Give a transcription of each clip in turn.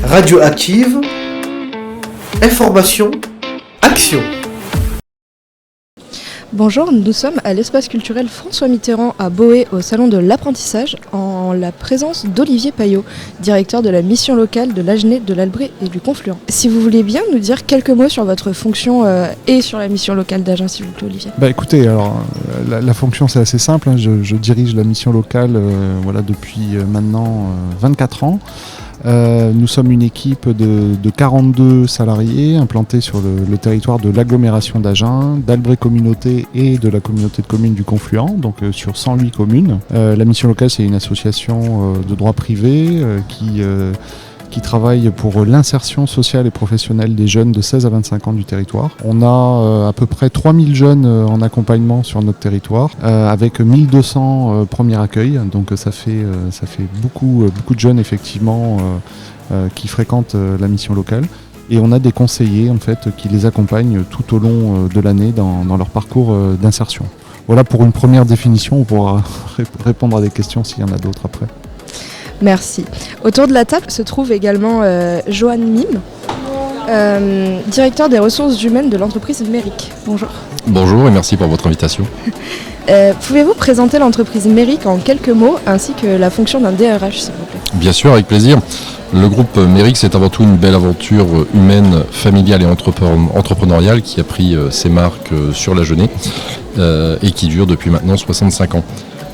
Radioactive, information, action. Bonjour, nous sommes à l'espace culturel François Mitterrand à Boé au salon de l'apprentissage en la présence d'Olivier Payot, directeur de la mission locale de l'Agenais, de l'Albret et du Confluent. Si vous voulez bien nous dire quelques mots sur votre fonction et sur la mission locale d'Agen, s'il vous plaît, Olivier. Écoutez, alors la fonction c'est assez simple, hein. Je dirige la mission locale depuis maintenant 24 ans. Nous sommes une équipe de 42 salariés implantés sur le territoire de l'agglomération d'Agen, d'Albret Communauté et de la communauté de communes du Confluent, donc sur 108 communes. La mission locale, c'est une association de droit privé qui travaille pour l'insertion sociale et professionnelle des jeunes de 16 à 25 ans du territoire. On a à peu près 3000 jeunes en accompagnement sur notre territoire, avec 1200 premiers accueils. Donc ça fait beaucoup de jeunes effectivement qui fréquentent la mission locale. Et on a des conseillers en fait qui les accompagnent tout au long de l'année dans leur parcours d'insertion. Voilà pour une première définition, on pourra répondre à des questions s'il y en a d'autres après. Merci. Autour de la table se trouve également Johan Mime, directeur des ressources humaines de l'entreprise Méric. Bonjour. Bonjour et merci pour votre invitation. Pouvez-vous présenter l'entreprise Méric en quelques mots ainsi que la fonction d'un DRH, s'il vous plaît ? Bien sûr, avec plaisir. Le groupe Méric, c'est avant tout une belle aventure humaine, familiale et entrepreneuriale qui a pris ses marques sur l'Agenais et qui dure depuis maintenant 65 ans.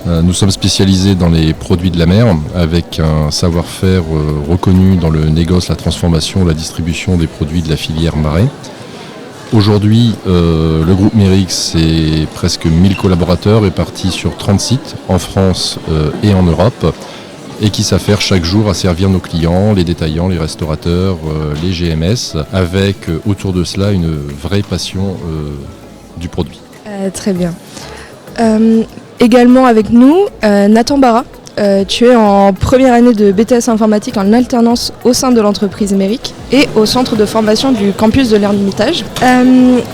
Nous sommes spécialisés dans les produits de la mer avec un savoir-faire reconnu dans le négoce, la transformation, la distribution des produits de la filière marais. Aujourd'hui, le groupe Méric, c'est presque 1000 collaborateurs répartis sur 30 sites en France et en Europe et qui s'affairent chaque jour à servir nos clients, les détaillants, les restaurateurs, les GMS, avec autour de cela une vraie passion du produit. Très bien. Également avec nous, Nathan Barra. Tu es en première année de BTS informatique en alternance au sein de l'entreprise Méric et au centre de formation du campus de l'Ermitage.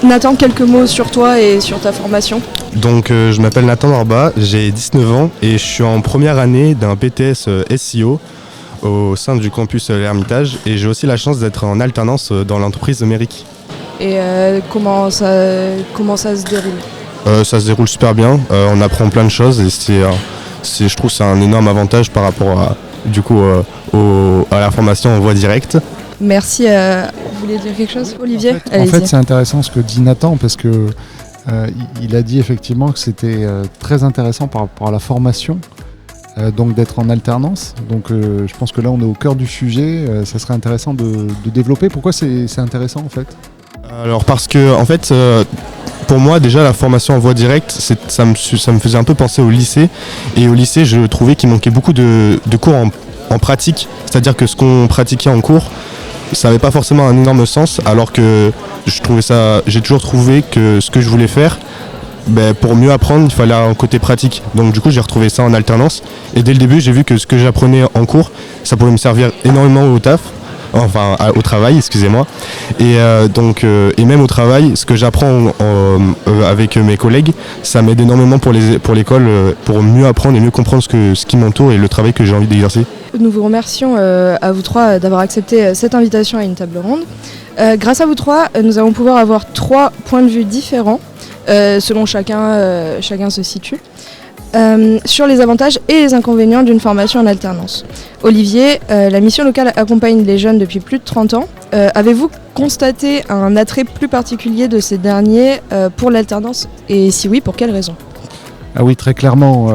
Nathan, quelques mots sur toi et sur ta formation. Donc je m'appelle Nathan Barba, j'ai 19 ans et je suis en première année d'un BTS SEO au sein du campus l'Ermitage et j'ai aussi la chance d'être en alternance dans l'entreprise Méric. Et comment ça se déroule ? Ça se déroule super bien, on apprend plein de choses et je trouve que c'est un énorme avantage par rapport à la formation en voie directe. Merci. Vous voulez dire quelque chose, Olivier ? En fait, c'est intéressant ce que dit Nathan parce que il a dit effectivement que c'était très intéressant par rapport à la formation, donc d'être en alternance. Donc je pense que là on est au cœur du sujet, ça serait intéressant de développer. Pourquoi c'est intéressant en fait ? Alors parce que en fait pour moi déjà la formation en voie directe ça me faisait un peu penser au lycée et au lycée je trouvais qu'il manquait beaucoup de cours en pratique, c'est-à-dire que ce qu'on pratiquait en cours ça n'avait pas forcément un énorme sens alors que j'ai toujours trouvé que ce que je voulais faire pour mieux apprendre il fallait un côté pratique, donc du coup j'ai retrouvé ça en alternance et dès le début j'ai vu que ce que j'apprenais en cours ça pouvait me servir énormément au travail, excusez-moi. Et même au travail, ce que j'apprends avec mes collègues, ça m'aide énormément pour l'école, pour mieux apprendre et mieux comprendre ce qui m'entoure et le travail que j'ai envie d'exercer. Nous vous remercions à vous trois d'avoir accepté cette invitation à une table ronde. Grâce à vous trois, nous allons pouvoir avoir 3 points de vue différents, selon chacun se situe. Sur les avantages et les inconvénients d'une formation en alternance. Olivier, la mission locale accompagne les jeunes depuis plus de 30 ans. Avez-vous constaté un attrait plus particulier de ces derniers pour l'alternance et si oui, pour quelles raisons ? Ah oui, très clairement,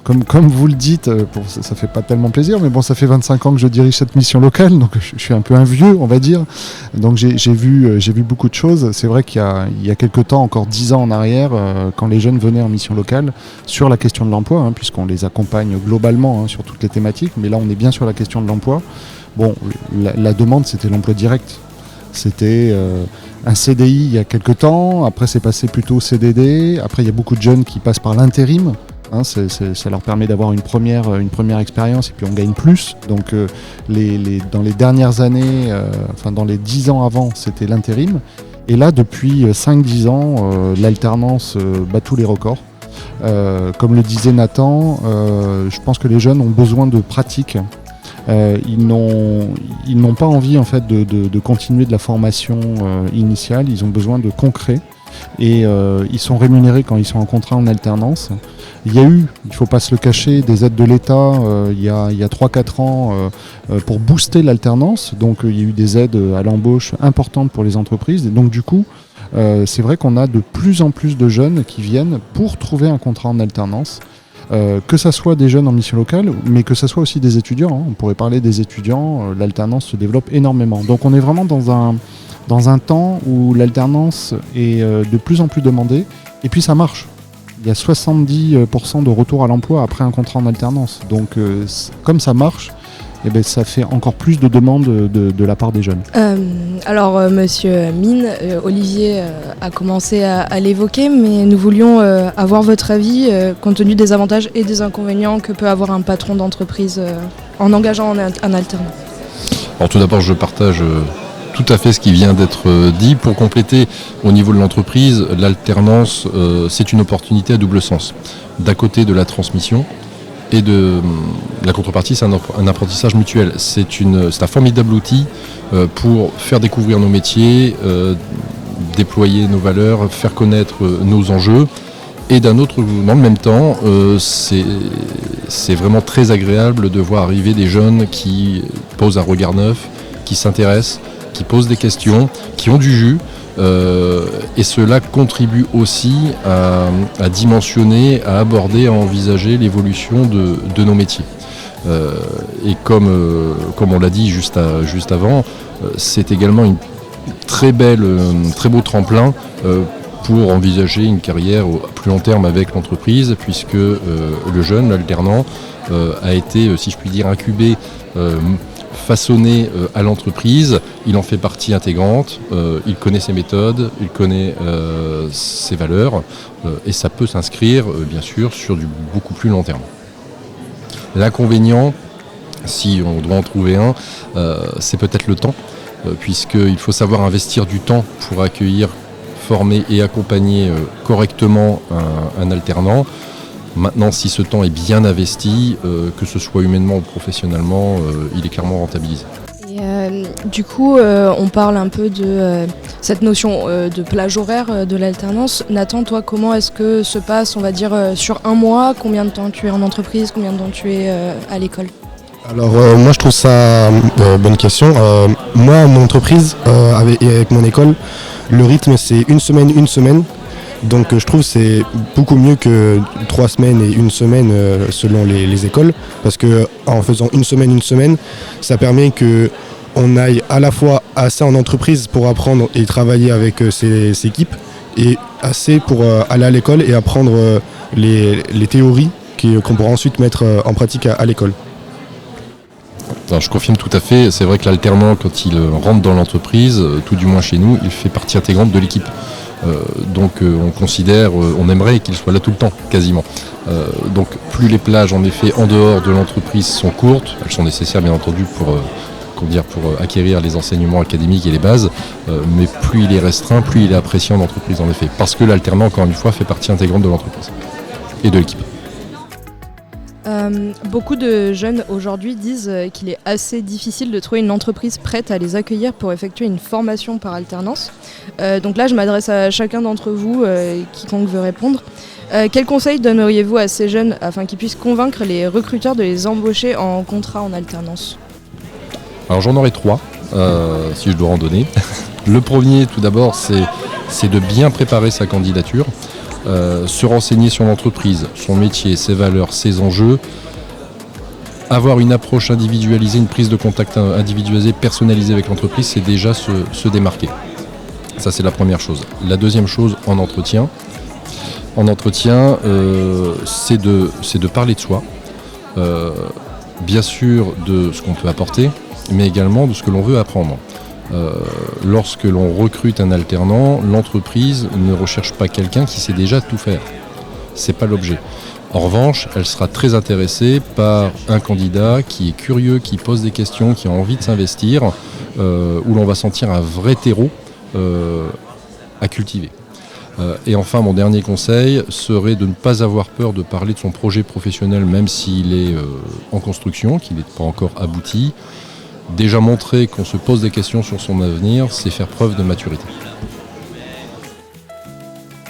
comme vous le dites, ça fait pas tellement plaisir, mais bon, ça fait 25 ans que je dirige cette mission locale, donc je suis un peu un vieux, on va dire. Donc j'ai vu beaucoup de choses. C'est vrai qu'il y a quelques temps, encore 10 ans en arrière, quand les jeunes venaient en mission locale, sur la question de l'emploi, puisqu'on les accompagne globalement sur toutes les thématiques, mais là on est bien sur la question de l'emploi. Bon, la demande c'était l'emploi direct. C'était un CDI il y a quelques temps, après c'est passé plutôt au CDD, après il y a beaucoup de jeunes qui passent par l'intérim, ça leur permet d'avoir une première expérience et puis on gagne plus. Donc dans les dernières années, dans les 10 ans avant, c'était l'intérim. Et là, depuis 5-10 ans, l'alternance bat tous les records. Comme le disait Nathan, je pense que les jeunes ont besoin de pratique. Ils n'ont pas envie en fait de continuer de la formation initiale, ils ont besoin de concret. Et ils sont rémunérés quand ils sont en contrat en alternance. Il y a eu, il ne faut pas se le cacher, des aides de l'État il y a 3-4 ans pour booster l'alternance. Donc il y a eu des aides à l'embauche importantes pour les entreprises. Et donc du coup, c'est vrai qu'on a de plus en plus de jeunes qui viennent pour trouver un contrat en alternance. Que ça soit des jeunes en mission locale, mais que ça soit aussi des étudiants. Hein. On pourrait parler des étudiants, l'alternance se développe énormément. Donc on est vraiment dans un temps où l'alternance est de plus en plus demandée, et puis ça marche. Il y a 70% de retour à l'emploi après un contrat en alternance. Donc comme ça marche, eh ben, ça fait encore plus de demandes de la part des jeunes. Alors Monsieur Mine, Olivier a commencé à l'évoquer, mais nous voulions avoir votre avis compte tenu des avantages et des inconvénients que peut avoir un patron d'entreprise en engageant un alternant. Alors tout d'abord, je partage tout à fait ce qui vient d'être dit. Pour compléter, au niveau de l'entreprise, l'alternance, c'est une opportunité à double sens. D'un côté de la transmission, et de la contrepartie, c'est un apprentissage mutuel. C'est un formidable outil pour faire découvrir nos métiers, déployer nos valeurs, faire connaître nos enjeux. Et dans le même temps, c'est vraiment très agréable de voir arriver des jeunes qui posent un regard neuf, qui s'intéressent, qui posent des questions, qui ont du jus. Et cela contribue aussi à dimensionner, à aborder, à envisager l'évolution de nos métiers. Et comme on l'a dit juste avant, c'est également une très beau tremplin pour envisager une carrière au plus long terme avec l'entreprise, puisque le jeune, l'alternant, a été, si je puis dire, incubé, façonné à l'entreprise. Il en fait partie intégrante, il connaît ses méthodes, il connaît ses valeurs, et ça peut s'inscrire bien sûr sur du beaucoup plus long terme. L'inconvénient, si on doit en trouver un, c'est peut-être le temps, puisqu'il faut savoir investir du temps pour accueillir, former et accompagner correctement un alternant. Maintenant, si ce temps est bien investi, que ce soit humainement ou professionnellement, il est clairement rentabilisé. Et du coup, on parle un peu de cette notion de plage horaire de l'alternance. Nathan, toi, comment est-ce que se passe, on va dire, sur un mois? Combien de temps tu es en entreprise? Combien de temps tu es à l'école? Alors moi je trouve ça bonne question. Moi, mon entreprise avec mon école, le rythme c'est une semaine. Donc je trouve que c'est beaucoup mieux que 3 semaines et une semaine selon les écoles, parce que en faisant une semaine, ça permet que on aille à la fois assez en entreprise pour apprendre et travailler avec ses équipes, et assez pour aller à l'école et apprendre les théories qu'on pourra ensuite mettre en pratique à l'école. Alors, je confirme tout à fait, c'est vrai que l'alternant, quand il rentre dans l'entreprise, tout du moins chez nous, il fait partie intégrante de l'équipe. Donc on considère, on aimerait qu'il soit là tout le temps, quasiment. Donc plus les plages en effet en dehors de l'entreprise sont courtes, elles sont nécessaires bien entendu pour acquérir les enseignements académiques et les bases, mais plus il est restreint, plus il est apprécié en entreprise en effet, parce que l'alternant, encore une fois, fait partie intégrante de l'entreprise et de l'équipe. Beaucoup de jeunes aujourd'hui disent qu'il est assez difficile de trouver une entreprise prête à les accueillir pour effectuer une formation par alternance. Donc là, je m'adresse à chacun d'entre vous, quiconque veut répondre. Quels conseils donneriez-vous à ces jeunes afin qu'ils puissent convaincre les recruteurs de les embaucher en contrat en alternance? Alors j'en aurai 3, si je dois en donner. Le premier, tout d'abord, c'est de bien préparer sa candidature. Se renseigner sur l'entreprise, son métier, ses valeurs, ses enjeux, avoir une approche individualisée, une prise de contact individualisée, personnalisée avec l'entreprise, c'est déjà se démarquer. Ça, c'est la première chose. La deuxième chose, en entretien, c'est de parler de soi, bien sûr de ce qu'on peut apporter, mais également de ce que l'on veut apprendre. Lorsque l'on recrute un alternant, l'entreprise ne recherche pas quelqu'un qui sait déjà tout faire. C'est pas l'objet. En revanche, elle sera très intéressée par un candidat qui est curieux, qui pose des questions, qui a envie de s'investir, où l'on va sentir un vrai terreau à cultiver. Et enfin, mon dernier conseil serait de ne pas avoir peur de parler de son projet professionnel, même s'il est en construction, qu'il n'est pas encore abouti. Déjà montrer qu'on se pose des questions sur son avenir, c'est faire preuve de maturité.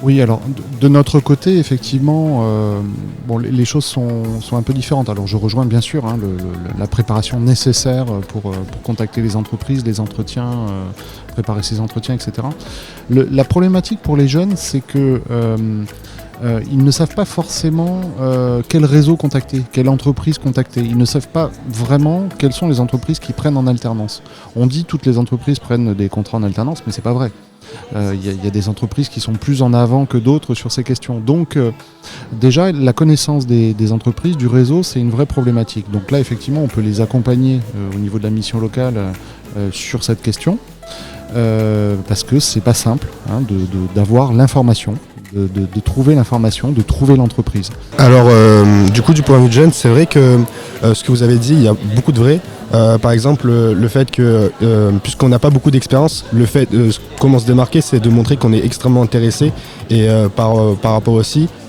Oui, alors de notre côté, effectivement, les choses sont un peu différentes. Alors je rejoins bien sûr la préparation nécessaire pour contacter les entreprises, les entretiens, préparer ces entretiens, etc. La problématique pour les jeunes, c'est que ils ne savent pas forcément quel réseau contacter, quelle entreprise contacter. Ils ne savent pas vraiment quelles sont les entreprises qui prennent en alternance. On dit toutes les entreprises prennent des contrats en alternance, mais c'est pas vrai. Il y a des entreprises qui sont plus en avant que d'autres sur ces questions. Donc déjà, la connaissance des entreprises, du réseau, c'est une vraie problématique. Donc là, effectivement, on peut les accompagner au niveau de la mission locale sur cette question, parce que c'est pas simple d'avoir l'information. De trouver l'information, de trouver l'entreprise. Alors, du coup, du point de vue de jeune, c'est vrai que ce que vous avez dit, il y a beaucoup de vrai. Par exemple, le fait que, puisqu'on n'a pas beaucoup d'expérience, le fait comment se démarquer, c'est de montrer qu'on est extrêmement intéressé et par rapport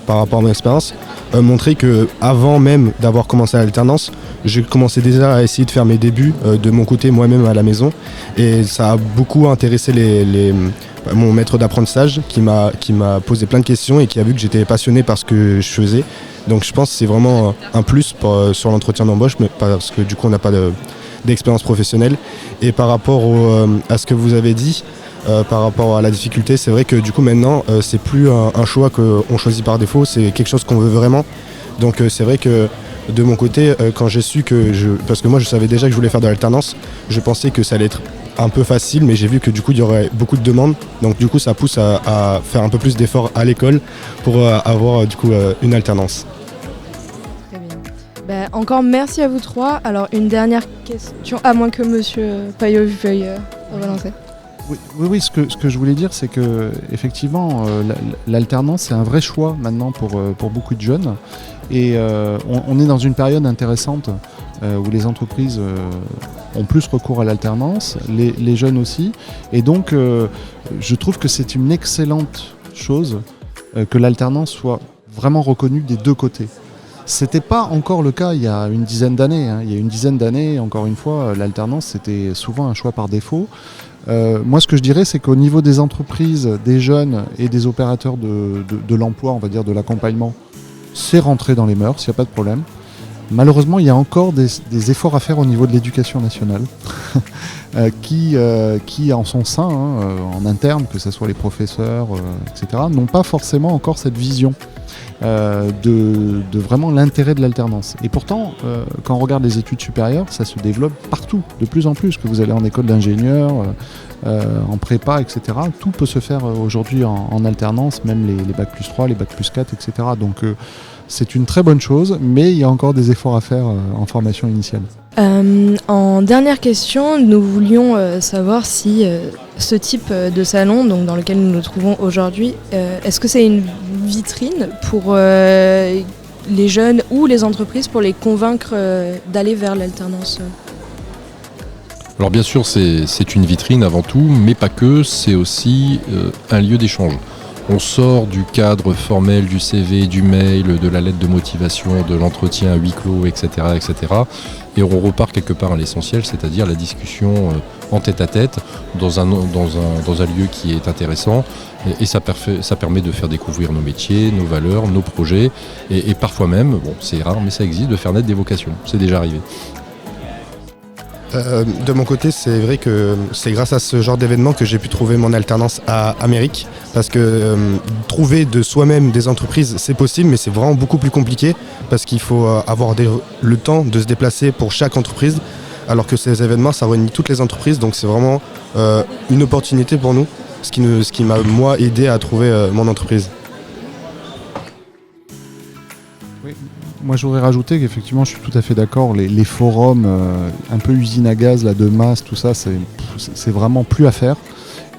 à mon expérience, montrer que avant même d'avoir commencé l'alternance, j'ai commencé déjà à essayer de faire mes débuts de mon côté moi-même à la maison, et ça a beaucoup intéressé mon maître d'apprentissage qui m'a posé plein de questions et qui a vu que j'étais passionné par ce que je faisais. Donc je pense que c'est vraiment un plus sur l'entretien d'embauche, mais parce que du coup on n'a pas d'expérience professionnelle. Et par rapport à ce que vous avez dit, par rapport à la difficulté, c'est vrai que du coup maintenant c'est plus un choix qu'on choisit par défaut, c'est quelque chose qu'on veut vraiment. Donc c'est vrai que de mon côté, quand j'ai su parce que moi je savais déjà que je voulais faire de l'alternance, je pensais que ça allait être un peu facile, mais j'ai vu que du coup il y aurait beaucoup de demandes, donc du coup ça pousse à faire un peu plus d'efforts à l'école pour avoir du coup une alternance. Très bien. Encore merci à vous trois. Alors une dernière question, à moins que Monsieur Payot veuille relancer. Oui, ce que je voulais dire, c'est que effectivement l'alternance c'est un vrai choix maintenant pour beaucoup de jeunes, et on est dans une période intéressante où les entreprises ont plus recours à l'alternance, les jeunes aussi, et donc je trouve que c'est une excellente chose que l'alternance soit vraiment reconnue des deux côtés. C'était pas encore le cas il y a une dizaine d'années. Il y a une dizaine d'années, encore une fois, l'alternance c'était souvent un choix par défaut. Moi, ce que je dirais, c'est qu'au niveau des entreprises, des jeunes et des opérateurs de l'emploi, on va dire de l'accompagnement, c'est rentré dans les mœurs, il n'y a pas de problème. Malheureusement, il y a encore des efforts à faire au niveau de l'éducation nationale, qui en son sein, en interne, que ce soit les professeurs, etc., n'ont pas forcément encore cette vision de vraiment l'intérêt de l'alternance. Et pourtant, quand on regarde les études supérieures, ça se développe partout, de plus en plus, que vous allez en école d'ingénieur, en prépa, etc. Tout peut se faire aujourd'hui en alternance, même les bacs plus 3, les bacs plus 4, etc. Donc c'est une très bonne chose, mais il y a encore des efforts à faire en formation initiale. En dernière question, nous voulions savoir si ce type de salon, donc dans lequel nous nous trouvons aujourd'hui, est-ce que c'est une vitrine pour les jeunes ou les entreprises pour les convaincre d'aller vers l'alternance ? Alors bien sûr, c'est une vitrine avant tout, mais pas que, c'est aussi un lieu d'échange. On sort du cadre formel du CV, du mail, de la lettre de motivation, de l'entretien à huis clos, etc., etc. Et on repart quelque part à l'essentiel, c'est-à-dire la discussion en tête-à-tête dans un lieu qui est intéressant. Et ça permet de faire découvrir nos métiers, nos valeurs, nos projets. Et parfois même, bon, c'est rare, mais ça existe, de faire naître des vocations. C'est déjà arrivé. De mon côté, c'est vrai que c'est grâce à ce genre d'événement que j'ai pu trouver mon alternance à Amérique, parce que trouver de soi-même des entreprises, c'est possible, mais c'est vraiment beaucoup plus compliqué, parce qu'il faut avoir le temps de se déplacer pour chaque entreprise, alors que ces événements, ça réunit toutes les entreprises, donc c'est vraiment une opportunité pour nous, ce qui m'a, moi, aidé à trouver mon entreprise. Moi, je voudrais rajouter qu'effectivement, je suis tout à fait d'accord. Les forums un peu usine à gaz, là, de masse, tout ça, c'est vraiment plus à faire.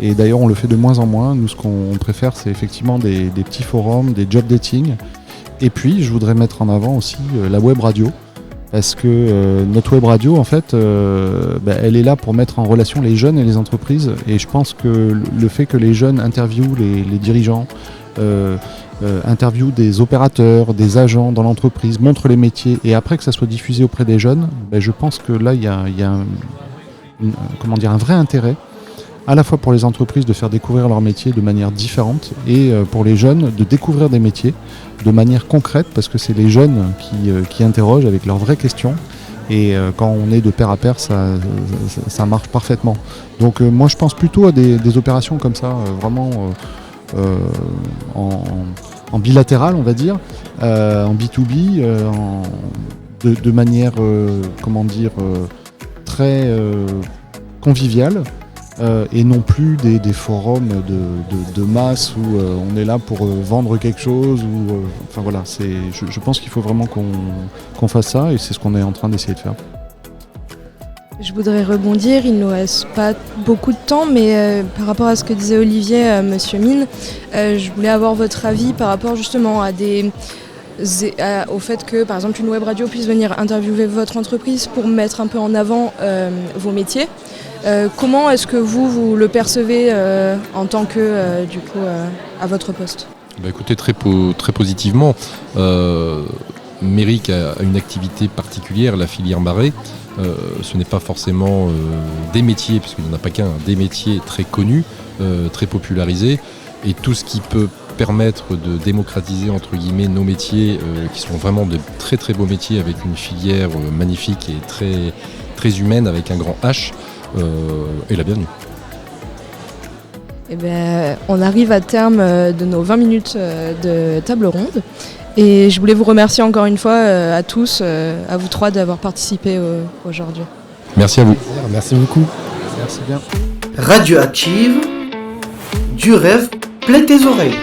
Et d'ailleurs, on le fait de moins en moins. Nous, ce qu'on préfère, c'est effectivement des petits forums, des job dating. Et puis, je voudrais mettre en avant aussi la web radio, Parce que notre web radio, en fait, elle est là pour mettre en relation les jeunes et les entreprises. Et je pense que le fait que les jeunes interviewent les dirigeants, interviewent des opérateurs, des agents dans l'entreprise, montrent les métiers, et après que ça soit diffusé auprès des jeunes, je pense que là, il y a un vrai intérêt, à la fois pour les entreprises de faire découvrir leur métier de manière différente, et pour les jeunes de découvrir des métiers de manière concrète, parce que c'est les jeunes qui interrogent avec leurs vraies questions, et quand on est de pair à pair, ça marche parfaitement. Donc moi je pense plutôt à des opérations comme ça, vraiment en bilatéral, on va dire, en B2B, de manière très conviviale, et non plus des forums de masse où on est là pour vendre quelque chose. Je pense qu'il faut vraiment qu'on fasse ça, et c'est ce qu'on est en train d'essayer de faire. Je voudrais rebondir, il ne nous reste pas beaucoup de temps, mais par rapport à ce que disait Olivier, Monsieur Mine, je voulais avoir votre avis par rapport justement au fait que, par exemple, une web radio puisse venir interviewer votre entreprise pour mettre un peu en avant vos métiers. Comment est-ce que vous le percevez en tant que, à votre poste ? Écoutez, très positivement. Méric a une activité particulière, la filière marée. Ce n'est pas forcément des métiers, parce qu'il n'y en a pas qu'un, des métiers très connus, très popularisés, et tout ce qui peut permettre de démocratiser entre guillemets nos métiers, qui sont vraiment de très très beaux métiers, avec une filière magnifique et très, très humaine, avec un grand H, est la bienvenue. On arrive à terme de nos 20 minutes de table ronde. Et je voulais vous remercier encore une fois à tous, à vous trois, d'avoir participé aujourd'hui. Merci à vous. Merci beaucoup. Merci bien. Radioactive, du rêve plein tes oreilles.